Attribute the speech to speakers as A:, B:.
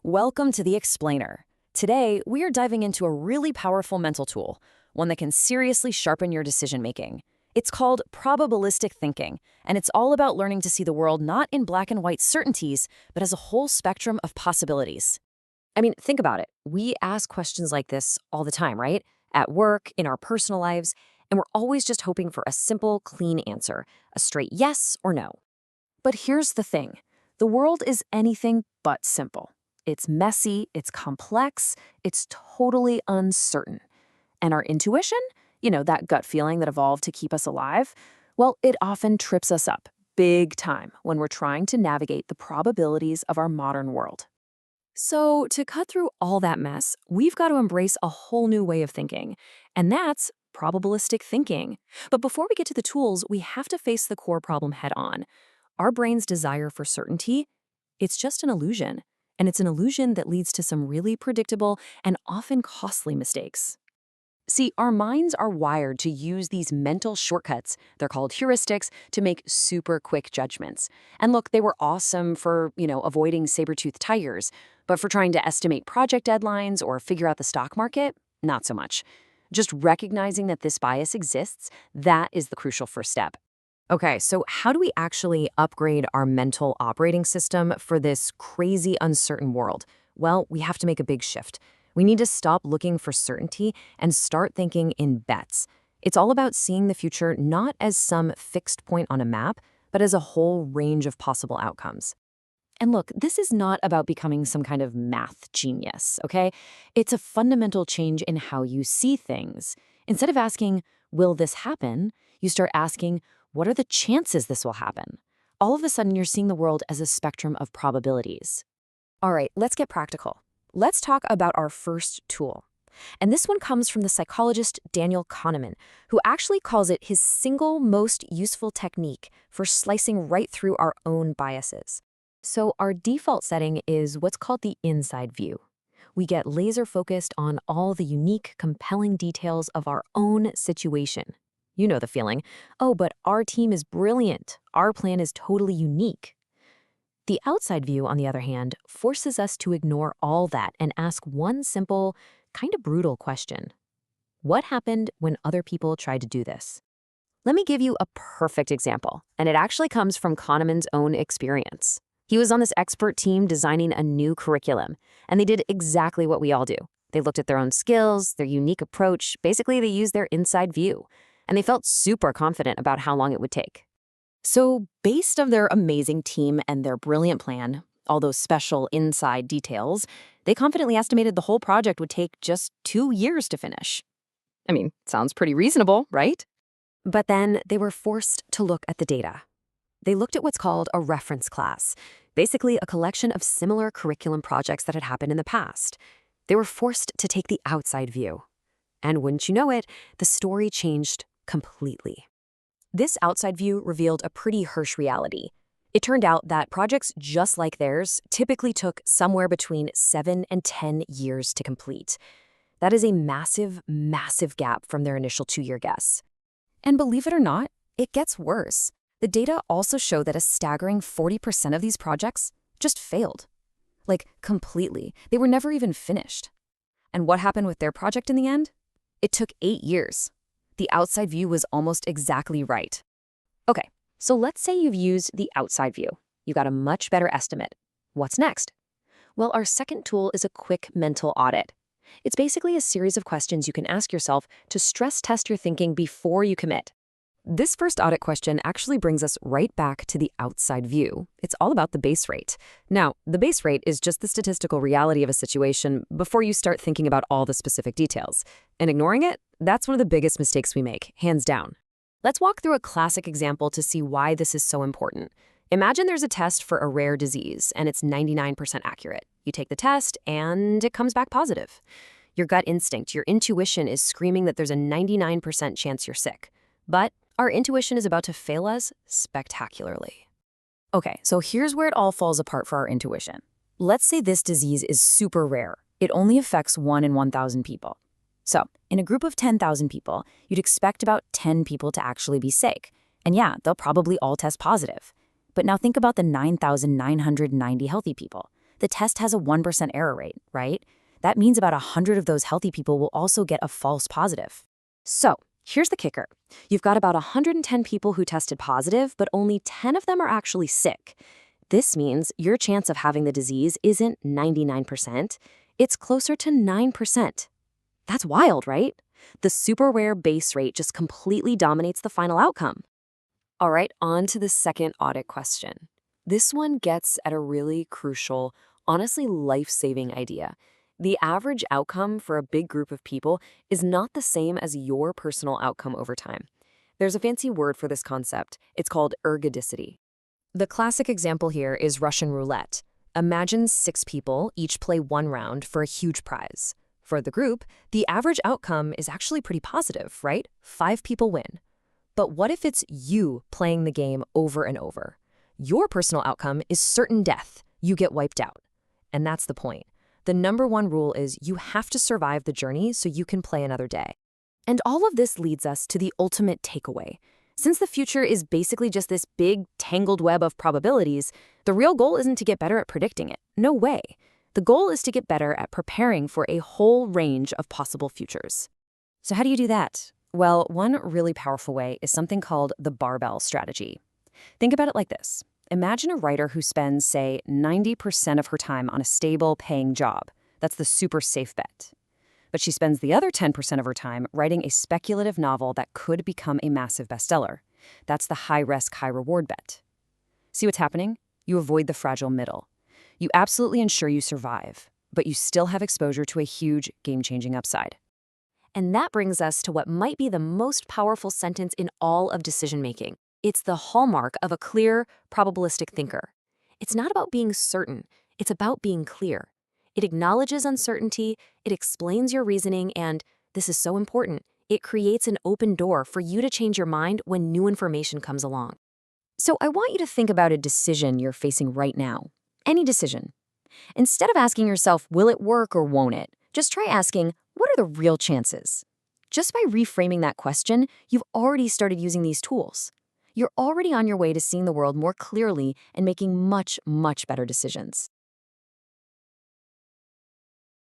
A: Welcome to The Explainer. Today, we are diving into a really powerful mental tool, one that can seriously sharpen your decision-making. It's called Probabilistic Thinking, and it's all about learning to see the world not in black and white certainties, but as a whole spectrum of possibilities. I mean, think about it. We ask questions like this all the time, right? At work, in our personal lives, and we're always just hoping for a simple, clean answer, a straight yes or no. But here's the thing. The world is anything but simple. It's messy, it's complex, it's totally uncertain. And our intuition, that gut feeling that evolved to keep us alive, well, it often trips us up big time when we're trying to navigate the probabilities of our modern world. So, to cut through all that mess, we've got to embrace a whole new way of thinking, and that's probabilistic thinking. But before we get to the tools, we have to face the core problem head on. Our brain's desire for certainty, it's just an illusion. And it's an illusion that leads to some really predictable and often costly mistakes. See, our minds are wired to use these mental shortcuts, they're called heuristics, to make super quick judgments. And look, they were awesome for, avoiding saber-toothed tigers, but for trying to estimate project deadlines or figure out the stock market, not so much. Just recognizing that this bias exists, that is the crucial first step. Okay, so how do we actually upgrade our mental operating system for this crazy, uncertain world? Well, we have to make a big shift. We need to stop looking for certainty and start thinking in bets. It's all about seeing the future not as some fixed point on a map, but as a whole range of possible outcomes. And look, this is not about becoming some kind of math genius, okay? It's a fundamental change in how you see things. Instead of asking, will this happen? You start asking, what are the chances this will happen? All of a sudden, you're seeing the world as a spectrum of probabilities. All right, let's get practical. Let's talk about our first tool. And this one comes from the psychologist Daniel Kahneman, who actually calls it his single most useful technique for slicing right through our own biases. So our default setting is what's called the inside view. We get laser focused on all the unique, compelling details of our own situation. You know the feeling. Oh, but our team is brilliant. Our plan is totally unique. The outside view, on the other hand, forces us to ignore all that and ask one simple, kind of brutal question. What happened when other people tried to do this? Let me give you a perfect example, and it actually comes from Kahneman's own experience. He was on this expert team designing a new curriculum, and they did exactly what we all do. They looked at their own skills, their unique approach. Basically, they used their inside view. And they felt super confident about how long it would take. So, based on their amazing team and their brilliant plan, all those special inside details, they confidently estimated the whole project would take just 2 years to finish. I mean, sounds pretty reasonable, right? But then they were forced to look at the data. They looked at what's called a reference class, basically a collection of similar curriculum projects that had happened in the past. They were forced to take the outside view. And wouldn't you know it, the story changed completely. This outside view revealed a pretty harsh reality. It turned out that projects just like theirs typically took somewhere between 7 and 10 years to complete. That is a massive, massive gap from their initial 2-year guess. And believe it or not, it gets worse. The data also show that a staggering 40% of these projects just failed. Like, completely. They were never even finished. And what happened with their project in the end? It took 8 years. The outside view was almost exactly right. Okay, so let's say you've used the outside view. You got a much better estimate. What's next? Well, our second tool is a quick mental audit. It's basically a series of questions you can ask yourself to stress test your thinking before you commit. This first audit question actually brings us right back to the outside view. It's all about the base rate. Now, the base rate is just the statistical reality of a situation before you start thinking about all the specific details. And ignoring it, that's one of the biggest mistakes we make, hands down. Let's walk through a classic example to see why this is so important. Imagine there's a test for a rare disease, and it's 99% accurate. You take the test, and it comes back positive. Your gut instinct, your intuition is screaming that there's a 99% chance you're sick. But our intuition is about to fail us spectacularly. Okay, so here's where it all falls apart for our intuition. Let's say this disease is super rare. It only affects 1 in 1,000 people. So, in a group of 10,000 people, you'd expect about 10 people to actually be sick. And yeah, they'll probably all test positive. But now think about the 9,990 healthy people. the test has a 1% error rate, right? That means about 100 of those healthy people will also get a false positive. So, here's the kicker. You've got about 110 people who tested positive, but only 10 of them are actually sick. This means your chance of having the disease isn't 99%, it's closer to 9%. That's wild, right? The super rare base rate just completely dominates the final outcome. All right, on to the second audit question. This one gets at a really crucial, honestly life-saving idea. The average outcome for a big group of people is not the same as your personal outcome over time. There's a fancy word for this concept. It's called ergodicity. The classic example here is Russian roulette. Imagine 6 people each play one round for a huge prize. For the group, the average outcome is actually pretty positive, right? 5 people win. But what if it's you playing the game over and over? Your personal outcome is certain death. You get wiped out. And that's the point. The number one rule is you have to survive the journey so you can play another day. And all of this leads us to the ultimate takeaway. Since the future is basically just this big, tangled web of probabilities, the real goal isn't to get better at predicting it. No way. The goal is to get better at preparing for a whole range of possible futures. So how do you do that? Well, one really powerful way is something called the barbell strategy. Think about it like this. Imagine a writer who spends, say, 90% of her time on a stable, paying job. That's the super safe bet. But she spends the other 10% of her time writing a speculative novel that could become a massive bestseller. That's the high-risk, high-reward bet. See what's happening? You avoid the fragile middle. You absolutely ensure you survive, but you still have exposure to a huge, game-changing upside. And that brings us to what might be the most powerful sentence in all of decision-making. It's the hallmark of a clear, probabilistic thinker. It's not about being certain, it's about being clear. It acknowledges uncertainty, it explains your reasoning, and, this is so important, it creates an open door for you to change your mind when new information comes along. So I want you to think about a decision you're facing right now. Any decision. Instead of asking yourself, will it work or won't it? Just try asking, what are the real chances? Just by reframing that question, you've already started using these tools. You're already on your way to seeing the world more clearly and making much, much better decisions.